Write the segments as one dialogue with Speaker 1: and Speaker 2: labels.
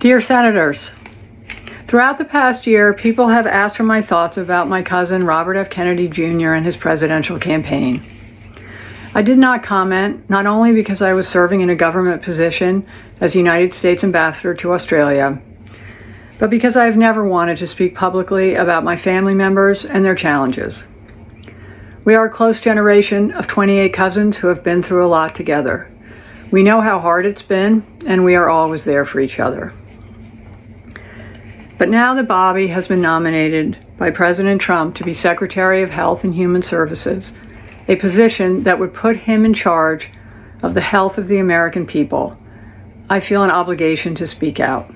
Speaker 1: Dear Senators, throughout the past year, people have asked for my thoughts about my cousin Robert F. Kennedy Jr. and his presidential campaign. I did not comment, not only because I was serving in a government position as United States Ambassador to Australia, but because I have never wanted to speak publicly about my family members and their challenges. We are a close generation of 28 cousins who have been through a lot together. We know how hard it's been, and we are always there for each other. But now that Bobby has been nominated by President Trump to be Secretary of Health and Human Services, a position that would put him in charge of the health of the American people, I feel an obligation to speak out.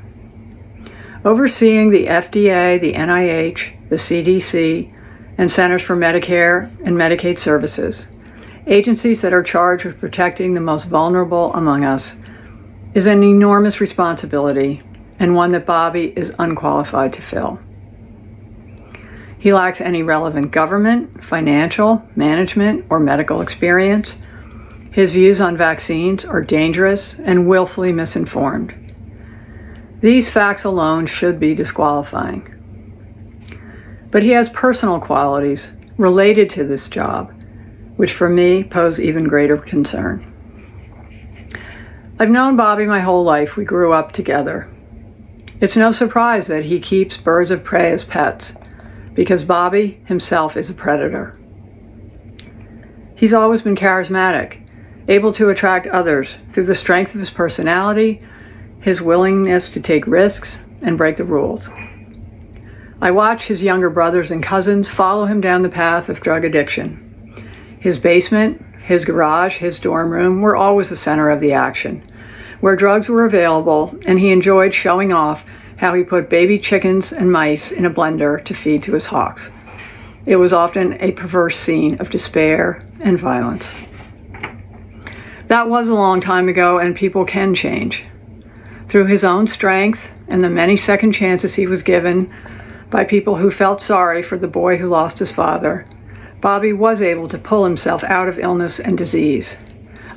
Speaker 1: Overseeing the FDA, the NIH, the CDC, and Centers for Medicare and Medicaid Services, agencies that are charged with protecting the most vulnerable among us, is an enormous responsibility and one that Bobby is unqualified to fill. He lacks any relevant government, financial, management, or medical experience. His views on vaccines are dangerous and willfully misinformed. These facts alone should be disqualifying. But he has personal qualities related to this job, which for me pose even greater concern. I've known Bobby my whole life. We grew up together. It's no surprise that he keeps birds of prey as pets, because Bobby himself is a predator. He's always been charismatic, able to attract others through the strength of his personality, his willingness to take risks, and break the rules. I watch his younger brothers and cousins follow him down the path of drug addiction. His basement, his garage, his dorm room were always the center of the action, where drugs were available, and he enjoyed showing off how he put baby chickens and mice in a blender to feed to his hawks. It was often a perverse scene of despair and violence. That was a long time ago, and people can change. Through his own strength and the many second chances he was given by people who felt sorry for the boy who lost his father, Bobby was able to pull himself out of illness and disease.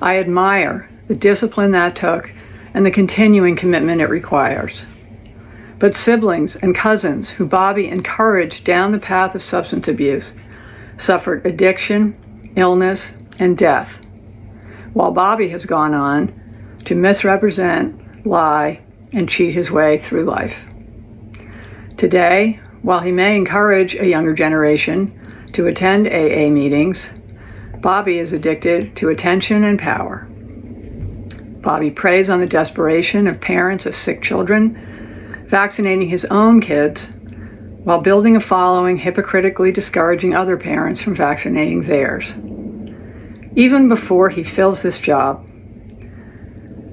Speaker 1: I admire the discipline that took and the continuing commitment it requires. But siblings and cousins who Bobby encouraged down the path of substance abuse suffered addiction, illness, and death, while Bobby has gone on to misrepresent, lie, and cheat his way through life. Today, while he may encourage a younger generation to attend AA meetings, Bobby is addicted to attention and power. Bobby preys on the desperation of parents of sick children, vaccinating his own kids, while building a following hypocritically discouraging other parents from vaccinating theirs. Even before he fills this job,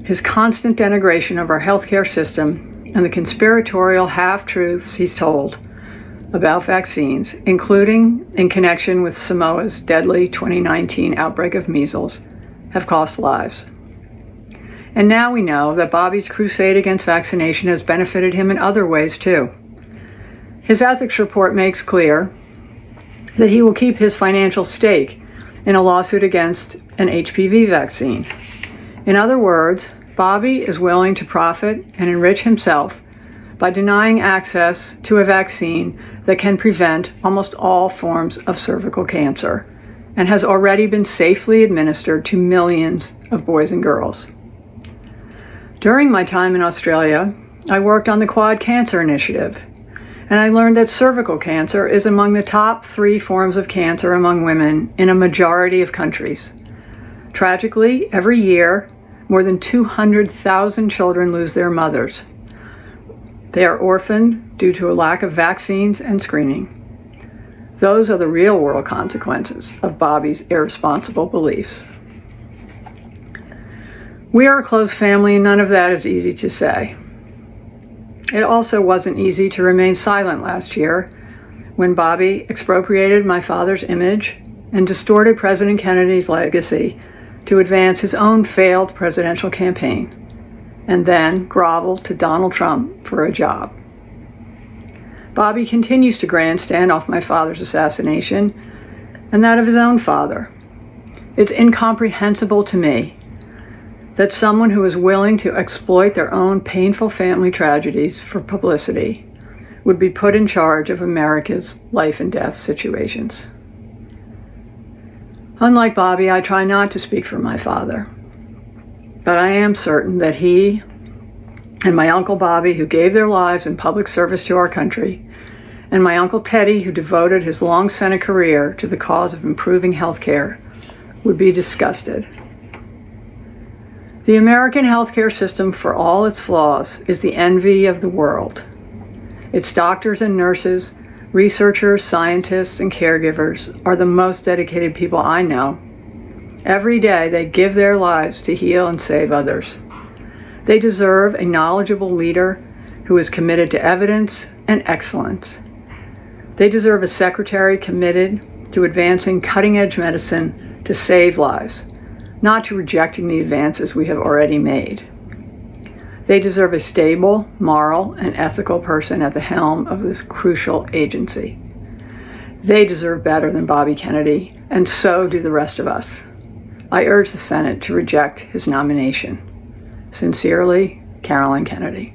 Speaker 1: his constant denigration of our healthcare system and the conspiratorial half-truths he's told about vaccines, including in connection with Samoa's deadly 2019 outbreak of measles, have cost lives. And now we know that Bobby's crusade against vaccination has benefited him in other ways too. His ethics report makes clear that he will keep his financial stake in a lawsuit against an HPV vaccine. In other words, Bobby is willing to profit and enrich himself by denying access to a vaccine that can prevent almost all forms of cervical cancer and has already been safely administered to millions of boys and girls. During my time in Australia, I worked on the Quad Cancer Initiative, and I learned that cervical cancer is among the top 3 forms of cancer among women in a majority of countries. Tragically, every year, more than 200,000 children lose their mothers. They are orphaned due to a lack of vaccines and screening. Those are the real-world consequences of Bobby's irresponsible beliefs. We are a close family, and none of that is easy to say. It also wasn't easy to remain silent last year when Bobby expropriated my father's image and distorted President Kennedy's legacy to advance his own failed presidential campaign, and then groveled to Donald Trump for a job. Bobby continues to grandstand off my father's assassination and that of his own father. It's incomprehensible to me that someone who is willing to exploit their own painful family tragedies for publicity would be put in charge of America's life and death situations. Unlike Bobby, I try not to speak for my father, but I am certain that he and my Uncle Bobby, who gave their lives in public service to our country, and my Uncle Teddy, who devoted his long Senate career to the cause of improving health care, would be disgusted. The American healthcare system, for all its flaws, is the envy of the world. Its doctors and nurses, researchers, scientists, and caregivers are the most dedicated people I know. Every day they give their lives to heal and save others. They deserve a knowledgeable leader who is committed to evidence and excellence. They deserve a secretary committed to advancing cutting-edge medicine to save lives, not to rejecting the advances we have already made. They deserve a stable, moral, and ethical person at the helm of this crucial agency. They deserve better than Bobby Kennedy, and so do the rest of us. I urge the Senate to reject his nomination. Sincerely, Carolyn Kennedy.